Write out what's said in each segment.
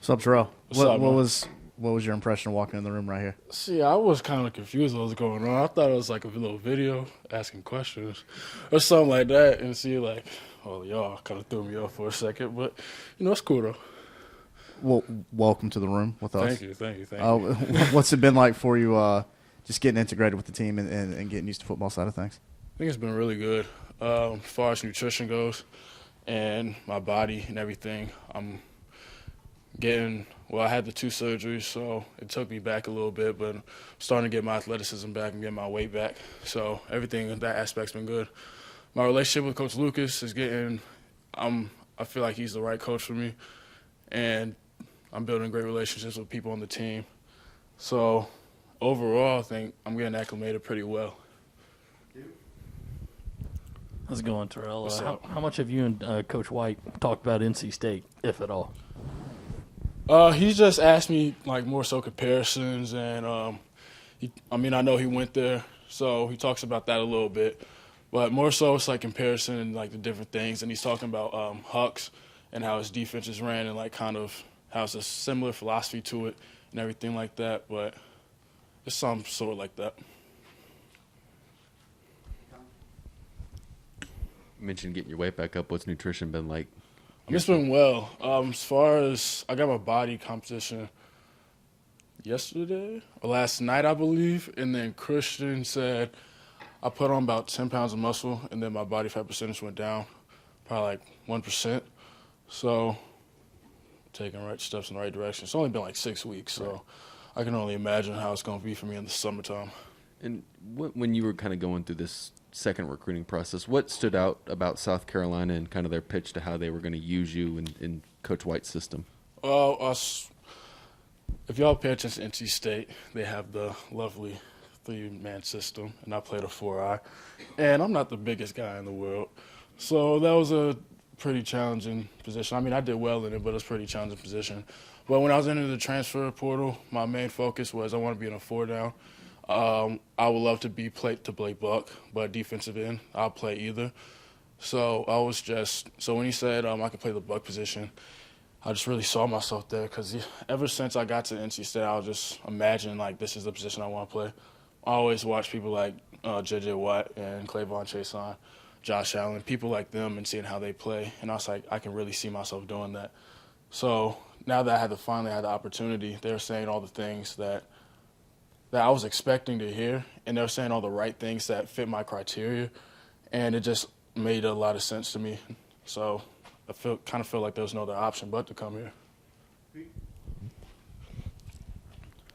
What's up, Terrell? What's up, man? What was your impression of walking in the room right here? See, I was kind of confused what was going on. I thought it was like a little video asking questions or something like that. And see, like, oh, y'all kind of threw me off for a second. But, it's cool, though. Well, welcome to the room with us. Thank you. What's it been like for you just getting integrated with the team and getting used to football side of things? I think it's been really good as far as nutrition goes and my body and everything. I had the 2 surgeries, so it took me back a little bit, but I'm starting to get my athleticism back and get my weight back. So everything in that aspect's been good. My relationship with Coach Lucas is I feel like he's the right coach for me, and I'm building great relationships with people on the team. So overall, I think I'm getting acclimated pretty well. How's it going, Terrell? What's up? How much have you and Coach White talked about NC State, if at all? He just asked me like more so comparisons, and I know he went there, so he talks about that a little bit, but more so it's like comparison and like the different things, and he's talking about Hucks and how his defenses ran and like kind of how it's a similar philosophy to it and everything like that, but it's some sort of like that. You mentioned getting your weight back up. What's nutrition been like? It's been well. As far as I got my body composition yesterday or last night, I believe, and then Christian said I put on about 10 pounds of muscle, and then my body fat percentage went down, probably like 1%. So taking right steps in the right direction. It's only been like 6 weeks, so I can only imagine how it's going to be for me in the summertime. And when you were kind of going through this second recruiting process, what stood out about South Carolina and kind of their pitch to how they were going to use you in Coach White's system? If y'all pay attention to NC State, they have the lovely 3-man system, and I played a 4-eye. And I'm not the biggest guy in the world, so that was a pretty challenging position. I mean, I did well in it, but it was a pretty challenging position. But when I was into the transfer portal, my main focus was I want to be in a 4-down. I would love to play buck, but defensive end, I'll play either. So when he said I could play the buck position, I just really saw myself there because ever since I got to NC State, I was just imagining like this is the position I want to play. I always watch people like J.J. Watt and Clavon Chason, Josh Allen, people like them, and seeing how they play, and I was like, I can really see myself doing that. So now that I finally had the opportunity, they're saying all the things that I was expecting to hear, and they're saying all the right things that fit my criteria, and it just made a lot of sense to me. So I kind of feel like there was no other option but to come here.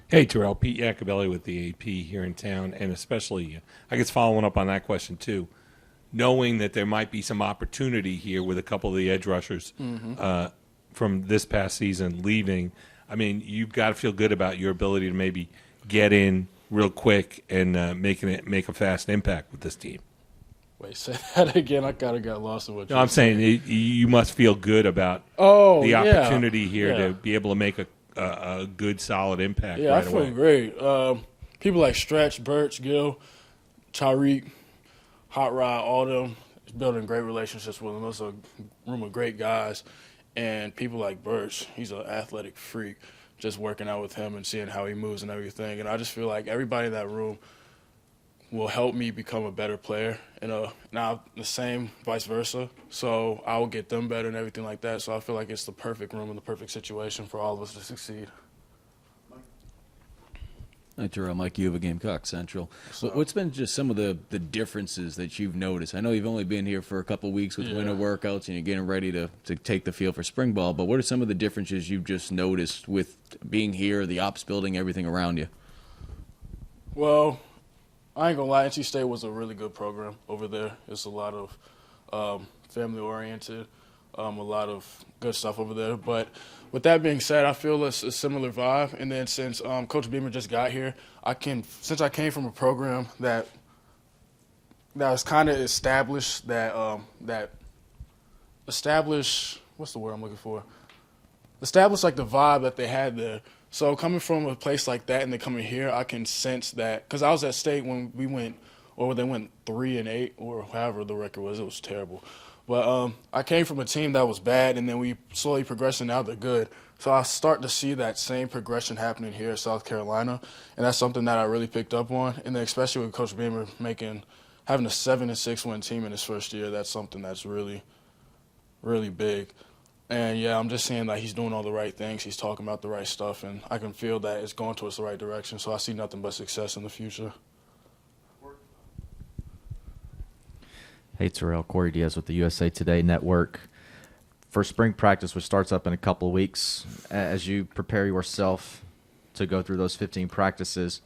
Hey, Terrell, Pete Iacobelli with the AP here in town, and especially, I guess following up on that question too, knowing that there might be some opportunity here with a couple of the edge rushers from this past season leaving, I mean, you've got to feel good about your ability to maybe get in real quick and make a fast impact with this team. Wait, say that again. I kind of got lost in what I'm saying you must feel good about the opportunity here to be able to make a good, solid impact right away. Yeah, I feel great. People like Stretch, Birch, Gill, Tyreek, Hot Rod, all them, building great relationships with them. There's a room of great guys. And people like Birch, he's an athletic freak, just working out with him and seeing how he moves and everything. And I just feel like everybody in that room will help me become a better player. And now the same vice versa. So I will get them better and everything like that. So I feel like it's the perfect room and the perfect situation for all of us to succeed. Hi, Terrell. Mike, you have a Gamecock Central. What's been just some of the differences that you've noticed? I know you've only been here for a couple of weeks with winter workouts and you're getting ready to take the field for spring ball, but what are some of the differences you've just noticed with being here, the ops building, everything around you? Well, I ain't gonna lie, NC State was a really good program over there. It's a lot of family-oriented, a lot of good stuff over there. But with that being said, I feel it's a similar vibe. And then since Coach Beamer just got here, since I came from a program that was kind of established, what's the word I'm looking for? Established like the vibe that they had there. So coming from a place like that and then coming here, I can sense that because I was at State when they went 3-8 or however the record was. It was terrible. But I came from a team that was bad, and then we slowly progressed, and now they're good. So I start to see that same progression happening here at South Carolina, and that's something that I really picked up on. And then especially with Coach Beamer having a 7-6 win team in his first year, that's something that's really, really big. And, yeah, I'm just seeing that he's doing all the right things. He's talking about the right stuff, and I can feel that it's going towards the right direction. So I see nothing but success in the future. Hey, Terrell. Corey Diaz with the USA Today Network. For spring practice, which starts up in a couple of weeks, as you prepare yourself to go through those 15 practices,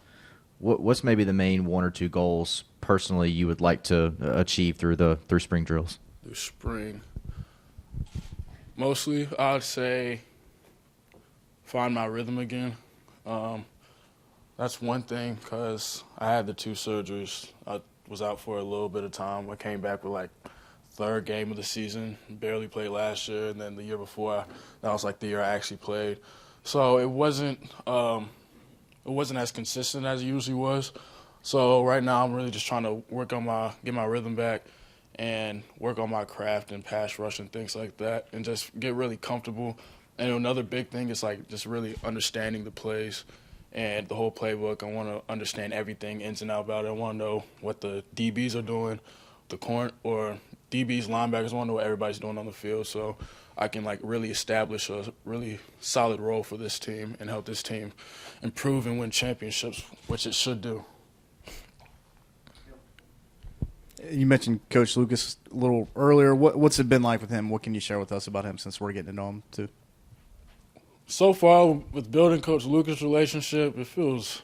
what's maybe the main 1 or 2 goals personally you would like to achieve through spring drills? Through spring. Mostly, I'd say find my rhythm again. That's one thing because I had the 2 surgeries. I was out for a little bit of time. I came back with like 3rd game of the season, barely played last year, and then the year before, that was like the year I actually played. So it wasn't as consistent as it usually was. So right now I'm really just trying to get my rhythm back and work on my craft and pass rush and things like that and just get really comfortable. And another big thing is like just really understanding the plays and the whole playbook. I want to understand everything ins and out about it. I want to know what the DBs are doing, or DBs, linebackers. I want to know what everybody's doing on the field so I can like really establish a really solid role for this team and help this team improve and win championships, which it should do. You mentioned Coach Lucas a little earlier. What's it been like with him? What can you share with us about him since we're getting to know him too? So far, with building Coach Lucas' relationship, it's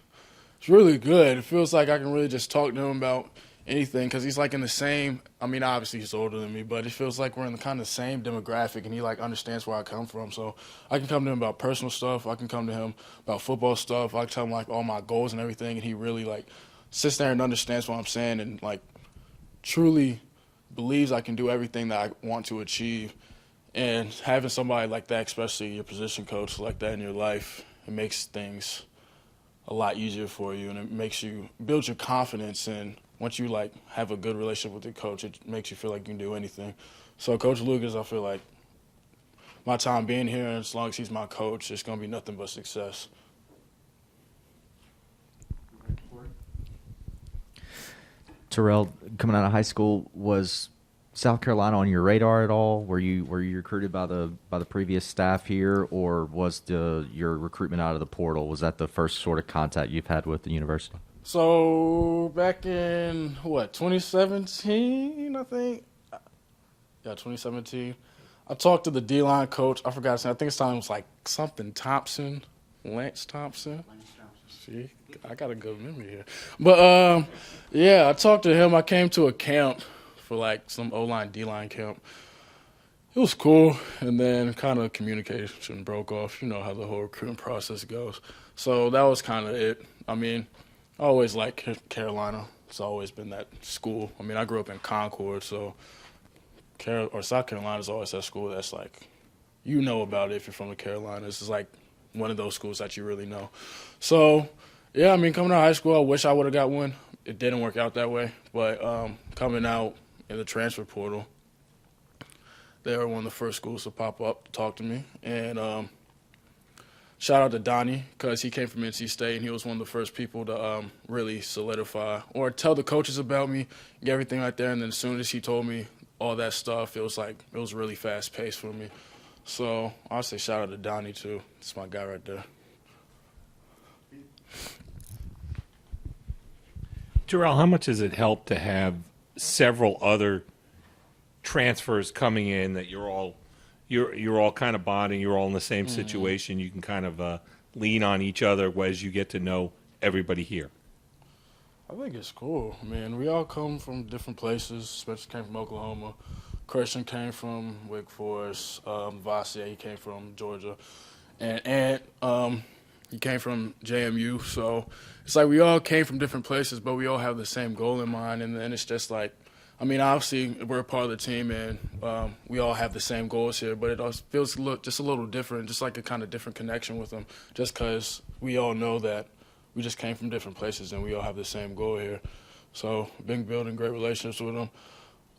really good. It feels like I can really just talk to him about anything because he's like in the same. I mean, obviously he's older than me, but it feels like we're in the kind of same demographic, and he like understands where I come from. So I can come to him about personal stuff. I can come to him about football stuff. I can tell him like all my goals and everything, and he really like sits there and understands what I'm saying and like truly believes I can do everything that I want to achieve. And having somebody like that, especially your position coach like that in your life, it makes things a lot easier for you, and it makes you build your confidence. And once you like have a good relationship with your coach, it makes you feel like you can do anything. So Coach Lucas, I feel like my time being here, and as long as he's my coach, it's going to be nothing but success. Terrell, coming out of high school, was South Carolina on your radar at all? Were you recruited by the previous staff here, or was your recruitment out of the portal? Was that the first sort of contact you've had with the university? So back in 2017, I think. Yeah, 2017. I talked to the D-line coach. I forgot his name. I think his name was like something Thompson, Lance Thompson. See, I got a good memory here. But yeah, I talked to him. I came to a camp for like some O-line, D-line camp. It was cool, and then kind of communication broke off. You know how the whole recruitment process goes. So that was kind of it. I mean, I always liked Carolina. It's always been that school. I mean, I grew up in Concord, so South Carolina is always that school that's like, you know about it if you're from the Carolinas. It's like one of those schools that you really know. So, yeah, I mean, coming out of high school, I wish I would have got one. It didn't work out that way. But coming out in the transfer portal, they were one of the first schools to pop up to talk to me. And shout out to Donnie because he came from NC State, and he was one of the first people to really solidify or tell the coaches about me, get everything right there. And then as soon as he told me all that stuff, it was really fast-paced for me. So I'll say shout out to Donnie, too. That's my guy right there. Terrell, how much has it helped to have several other transfers coming in that you're all kind of bonding, you're all in the same situation, you can kind of lean on each other as you get to know everybody here? I think it's cool. I mean, we all come from different places, especially came from Oklahoma. Christian came from Wake Forest. Vassier, he came from Georgia. And he came from JMU. So it's like we all came from different places, but we all have the same goal in mind. And then it's just like, I mean, obviously we're a part of the team, and we all have the same goals here, but it also feels just a little different, just like a kind of different connection with them, just because we all know that we just came from different places and we all have the same goal here. So been building great relationships with them.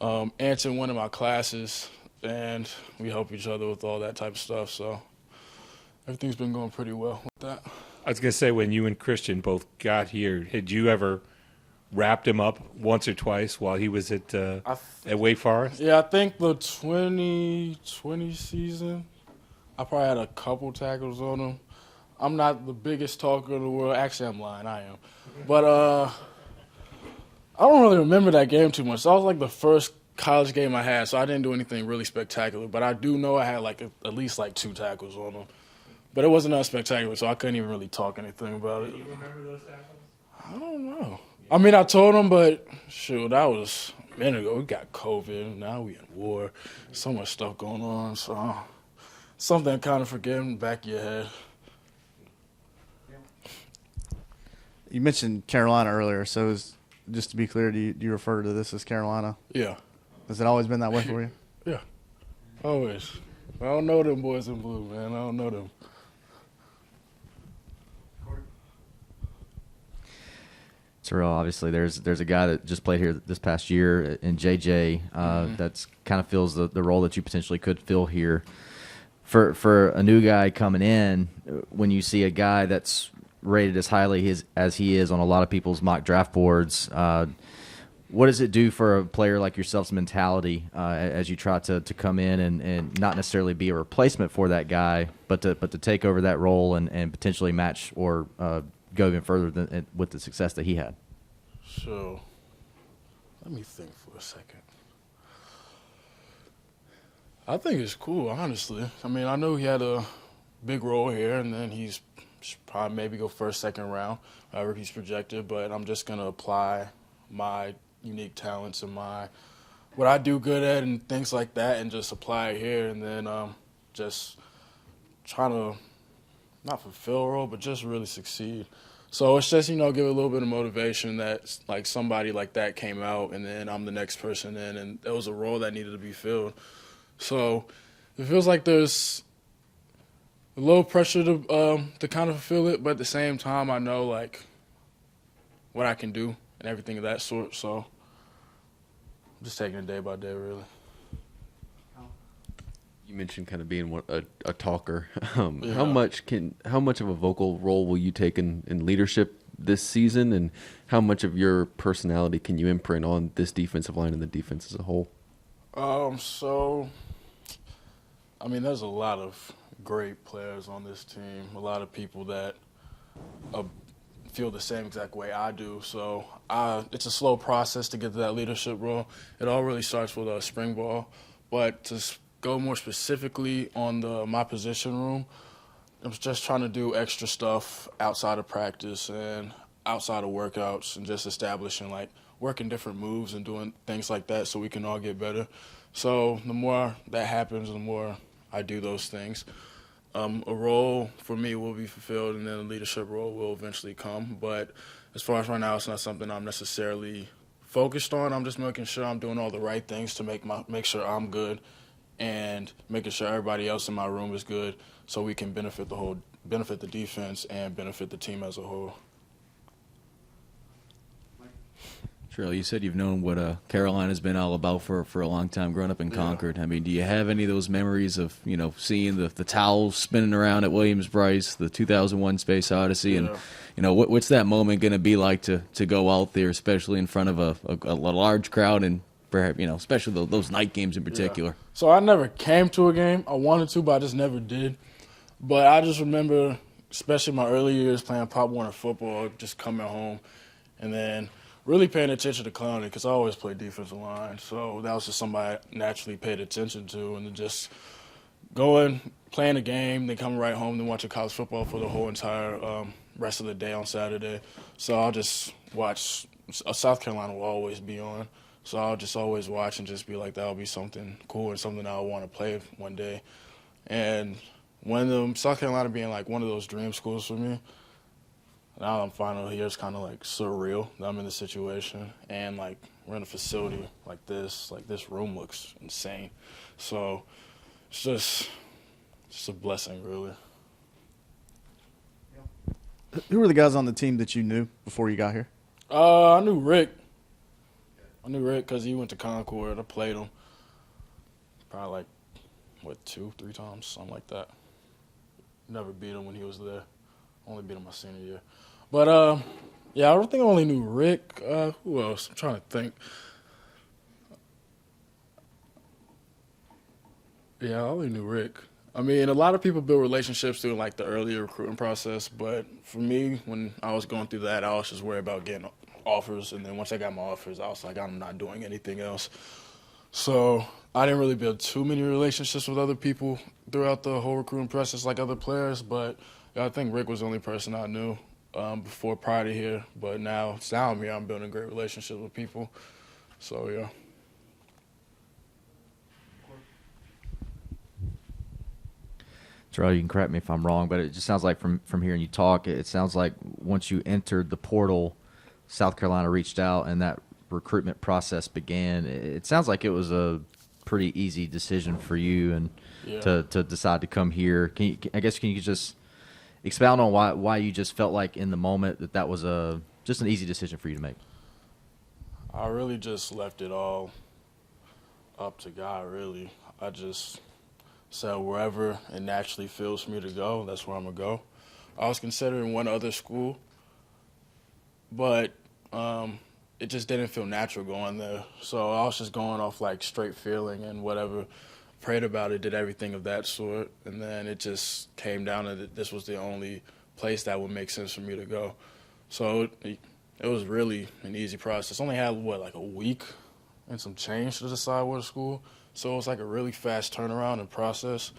answer in one of my classes, and we help each other with all that type of stuff. So everything's been going pretty well with that. I was going to say, when you and Christian both got here, had you ever wrapped him up once or twice while he was at Wake Forest? Yeah, I think the 2020 season, I probably had a couple tackles on him. I'm not the biggest talker in the world. Actually, I'm lying. I am. But I don't really remember that game too much. That was like the first college game I had, so I didn't do anything really spectacular. But I do know I had like at least like 2 tackles on him. But it wasn't that spectacular, so I couldn't even really talk anything about it. Do you remember those tackles? I don't know. I mean, I told him, but shoot, that was a minute ago. We got COVID. Now we in war. So much stuff going on. So something kind of forget in the back of your head. You mentioned Carolina earlier, so just to be clear, do you refer to this as Carolina? Yeah. Has it always been that way for you? Yeah. Always. I don't know them boys in blue, man. I don't know them. Terrell, obviously, there's a guy that just played here this past year in JJ that's kind of fills the role that you potentially could fill here. For a new guy coming in, when you see a guy that's rated as highly as he is on a lot of people's mock draft boards, what does it do for a player like yourself's mentality as you try to come in and not necessarily be a replacement for that guy, but to take over that role and potentially match or go even further with the success that he had? So, let me think for a second. I think it's cool, honestly. I mean, I know he had a big role here, and then he's probably maybe go first, second round, however he's projected, but I'm just going to apply my unique talents and what I do good at and things like that and just apply it here, and then just trying to not fulfill a role, but just really succeed. So it's just, give it a little bit of motivation that like somebody like that came out and then I'm the next person in, and there was a role that needed to be filled. So it feels like there's a little pressure to kind of fulfill it, but at the same time I know like what I can do and everything of that sort. So I'm just taking it day by day, really. You mentioned kind of being a talker. Yeah. How much of a vocal role will you take in leadership this season, and how much of your personality can you imprint on this defensive line and the defense as a whole? So, I mean, there's a lot of great players on this team, a lot of people that feel the same exact way I do. So it's a slow process to get to that leadership role. It all really starts with spring ball, but to go more specifically on my position room, I'm just trying to do extra stuff outside of practice and outside of workouts and just establishing, like, working different moves and doing things like that so we can all get better. So the more that happens, the more I do those things. A role for me will be fulfilled, and then a leadership role will eventually come. But as far as right now, it's not something I'm necessarily focused on. I'm just making sure I'm doing all the right things to make sure I'm good and making sure everybody else in my room is good so we can benefit the defense and benefit the team as a whole. Terrell, you said you've known what Carolina's been all about for a long time, growing up in Concord. I mean, do you have any of those memories of, seeing the towels spinning around at Williams-Brice, the 2001 Space Odyssey, and, what's that moment going to be like to go out there, especially in front of a large crowd and, perhaps, especially those night games in particular? Yeah. So I never came to a game. I wanted to, but I just never did. But I just remember, especially my early years playing Pop Warner football, just coming home and then really paying attention to Clowney because I always played defensive line. So that was just somebody I naturally paid attention to, and then just going, playing a game, then coming right home, then watching college football for the whole entire rest of the day on Saturday. So I'll just watch. South Carolina will always be on. So I'll just always watch and just be like, that'll be something cool and something I want to play one day. And South Carolina being like one of those dream schools for me, now I'm finally here, it's kind of like surreal that I'm in this situation. And like we're in a facility like this room looks insane. So it's just a blessing, really. Who were the guys on the team that you knew before you got here? I knew Rick. I knew Rick because he went to Concord. I played him probably like, 2-3 times, something like that. Never beat him when he was there. Only beat him my senior year. But, yeah, I don't think I only knew Rick. Who else? I'm trying to think. Yeah, I only knew Rick. I mean, a lot of people build relationships through, like, the earlier recruiting process. But for me, when I was going through that, I was just worried about getting offers. And then once I got my offers, I was like, I'm not doing anything else. So I didn't really build too many relationships with other people throughout the whole recruiting process like other players. But yeah, I think Rick was the only person I knew prior to here. But now I'm here, I'm building great relationships with people. So, yeah. Terrell, you can correct me if I'm wrong, but it just sounds like from hearing you talk, it sounds like once you entered the portal, South Carolina reached out and that recruitment process began. It sounds like it was a pretty easy decision for you and to decide to come here. Can you just expound on why you just felt like in the moment that was just an easy decision for you to make? I really just left it all up to God, really. I just said wherever it naturally feels for me to go, that's where I'm going to go. I was considering one other school, but it just didn't feel natural going there. So I was just going off like straight feeling and whatever. Prayed about it, did everything of that sort, and then it just came down to that this was the only place that would make sense for me to go. So it was really an easy process. Only had, like a week and some change to decide where to school. So it was like a really fast turnaround and process.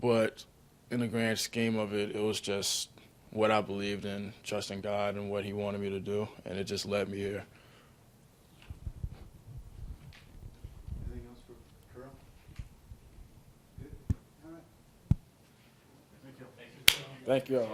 But in the grand scheme of it, it was just what I believed in, trusting God and what he wanted me to do, and it just led me here. Anything else for Terrell? Good. All right. Thank you all.